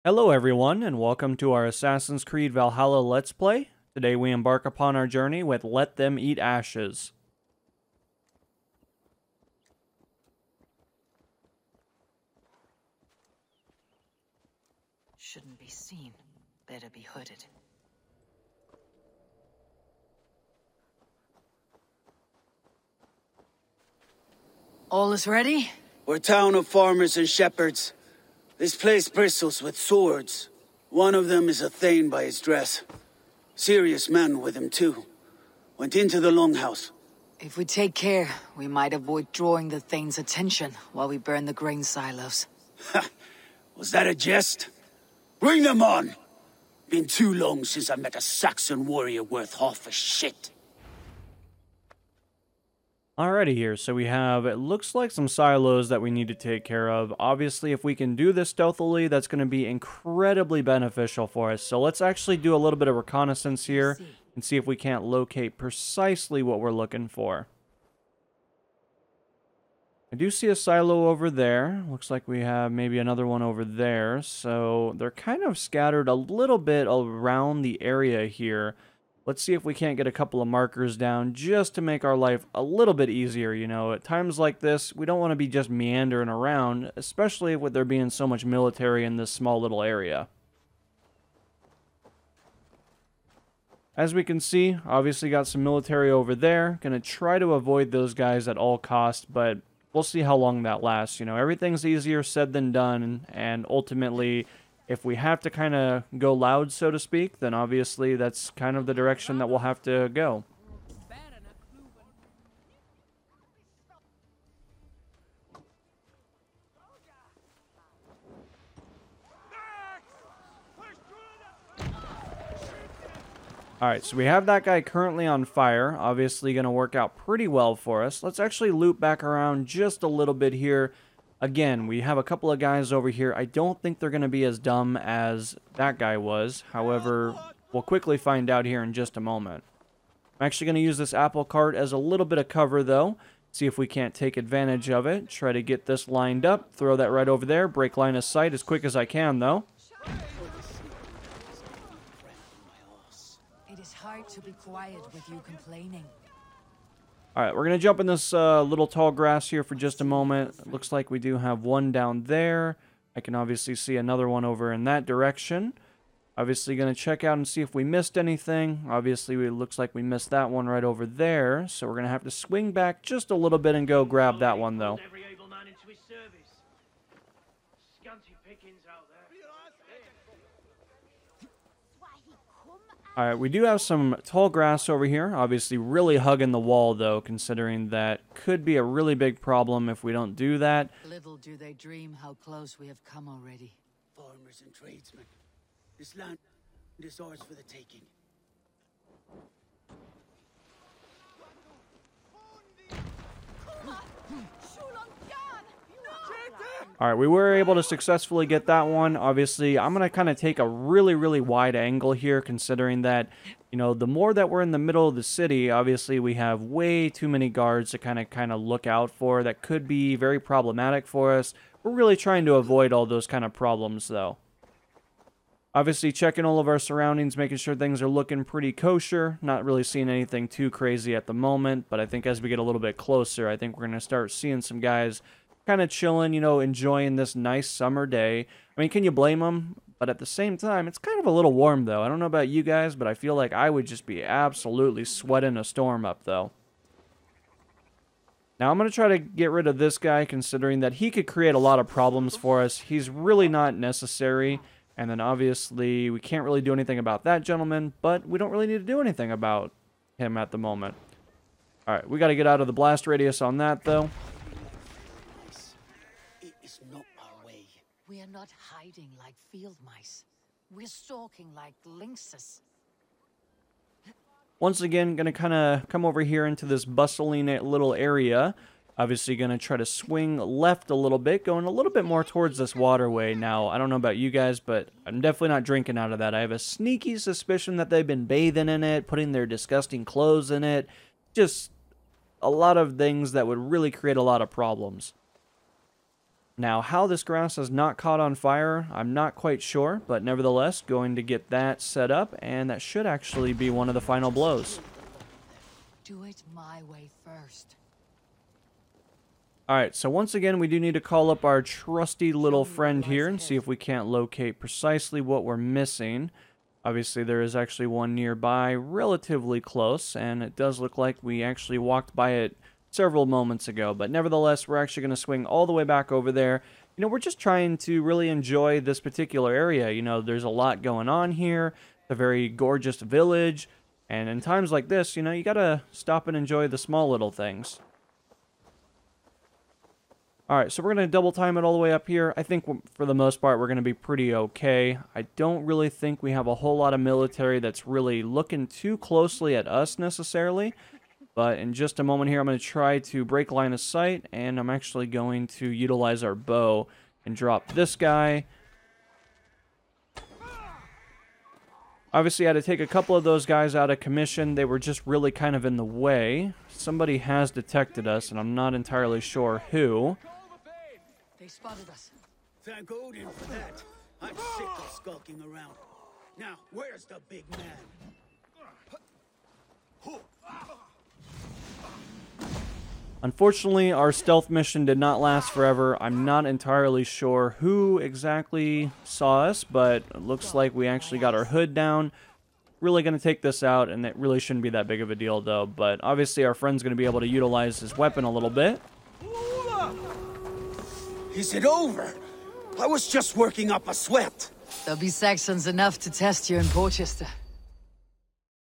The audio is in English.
Hello everyone, and welcome to our Assassin's Creed Valhalla Let's Play. Today we embark upon our journey with Let Them Eat Ashes. Shouldn't be seen. Better be hooded. All is ready? We're a town of farmers and shepherds. This place bristles with swords. One of them is a thane by his dress. Serious man with him too. Went into the longhouse. If we take care, we might avoid drawing the Thane's attention while we burn the grain silos. Was that a jest? Bring them on! Been too long since I met a Saxon warrior worth half a shit. Alrighty here, so we have, it looks like some silos that we need to take care of. Obviously, if we can do this stealthily, that's going to be incredibly beneficial for us. So let's actually do a little bit of reconnaissance here and see if we can't locate precisely what we're looking for. I do see a silo over there. Looks like we have maybe another one over there. So they're kind of scattered a little bit around the area here. Let's see if we can't get a couple of markers down just to make our life a little bit easier, you know. At times like this, we don't want to be just meandering around, especially with there being so much military in this small little area. As we can see, obviously got some military over there. Gonna try to avoid those guys at all costs, but we'll see how long that lasts. You know, everything's easier said than done, and ultimately, if we have to kind of go loud, so to speak, then obviously that's kind of the direction that we'll have to go. Alright, so we have that guy currently on fire. Obviously going to work out pretty well for us. Let's actually loop back around just a little bit here. Again, we have a couple of guys over here. I don't think they're going to be as dumb as that guy was. However, we'll quickly find out here in just a moment. I'm actually going to use this apple cart as a little bit of cover, though. See if we can't take advantage of it. Try to get this lined up. Throw that right over there. Break line of sight as quick as I can, though. It is hard to be quiet with you complaining. Alright, we're going to jump in this little tall grass here for just a moment. It looks like we do have one down there. I can obviously see another one over in that direction. Obviously going to check out and see if we missed anything. Obviously, it looks like we missed that one right over there. So we're going to have to swing back just a little bit and go grab that one, though. Alright, we do have some tall grass over here. Obviously really hugging the wall, though, considering that could be a really big problem if we don't do that. Little do they dream how close we have come already. Farmers and tradesmen. This land is ours for the taking. Alright, we were able to successfully get that one. Obviously, I'm going to kind of take a really wide angle here, considering that, you know, the more that we're in the middle of the city, obviously we have way too many guards to kind of look out for. That could be very problematic for us. We're really trying to avoid all those kind of problems, though. Obviously, checking all of our surroundings, making sure things are looking pretty kosher. Not really seeing anything too crazy at the moment, but I think as we get a little bit closer, I think we're going to start seeing some guys kind of chilling, you know, enjoying this nice summer day. I mean, can you blame them? But at the same time, it's kind of a little warm, though. I don't know about you guys, but I feel like I would just be absolutely sweating a storm up, though. Now, I'm going to try to get rid of this guy, considering that he could create a lot of problems for us. He's really not necessary. And then, obviously, we can't really do anything about that gentleman, but we don't really need to do anything about him at the moment. Alright, we got to get out of the blast radius on that, though. We are not hiding like field mice. We're stalking like lynxes. Once again, going to kind of come over here into this bustling little area. Obviously going to try to swing left a little bit, going a little bit more towards this waterway. Now, I don't know about you guys, but I'm definitely not drinking out of that. I have a sneaky suspicion that they've been bathing in it, putting their disgusting clothes in it. Just a lot of things that would really create a lot of problems. Now, how this grass has not caught on fire, I'm not quite sure, but nevertheless, going to get that set up, and that should actually be one of the final blows. Do it my way first. Alright, so once again, we do need to call up our trusty little friend here and see if we can't locate precisely what we're missing. Obviously, there is actually one nearby, relatively close, and it does look like we actually walked by it several moments ago. But nevertheless, we're actually going to swing all the way back over there. You know, we're just trying to really enjoy this particular area. You know, there's a lot going on here. It's a very gorgeous village. And in times like this, you know, you got to stop and enjoy the small little things. Alright, so we're going to double time it all the way up here. I think for the most part we're going to be pretty okay. I don't really think we have a whole lot of military that's really looking too closely at us necessarily. But in just a moment here I'm going to try to break line of sight, and I'm actually going to utilize our bow and drop this guy. Obviously, I had to take a couple of those guys out of commission. They were just really kind of in the way. Somebody has detected us, and I'm not entirely sure who. They spotted us. Thank Odin for that. I'm sick of skulking around. Now, where's the big man? Unfortunately, our stealth mission did not last forever. I'm not entirely sure who exactly saw us, but it looks like we actually got our hood down. Really going to take this out, and it really shouldn't be that big of a deal, though. But obviously, our friend's going to be able to utilize his weapon a little bit. Is it over? I was just working up a sweat. There'll be Saxons enough to test you in Porchester.